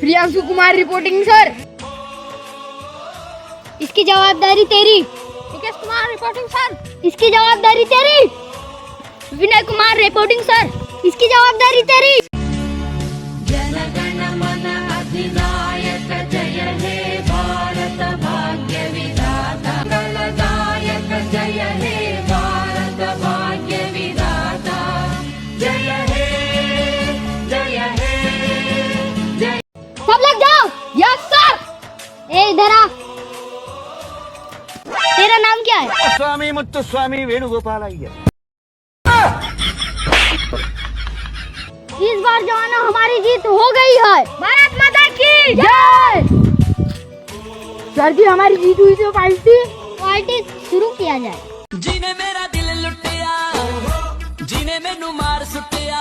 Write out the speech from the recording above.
Priyanshu Kumar reporting sir. इसकी जवाबदारी तेरी। Nikesh Kumar reporting sir. इसकी जवाबदारी तेरी। Vinay Kumar reporting sir. इसकी जवाबदारी तेरी। जन गण मन अधिनायक जय हे भारत भाग्य विधाता मंगलदायक जय हे भारत भाग्य विधाता जय हे जय हे जय। सब लोग जाओ। Yes sir. ए इधर आ। तेरा नाम क्या है? स्वामी मुत्तुस्वामी वेणुगोपालಯ್ಯ। इस बार जवानों हमारी जीत हो गई है। भारत माता की जय। सर जी हमारी जीत हुई तो पार्टी शुरू किया जाए। जिने मेरा दिल लुटिया जिने मैनू मार सुटिया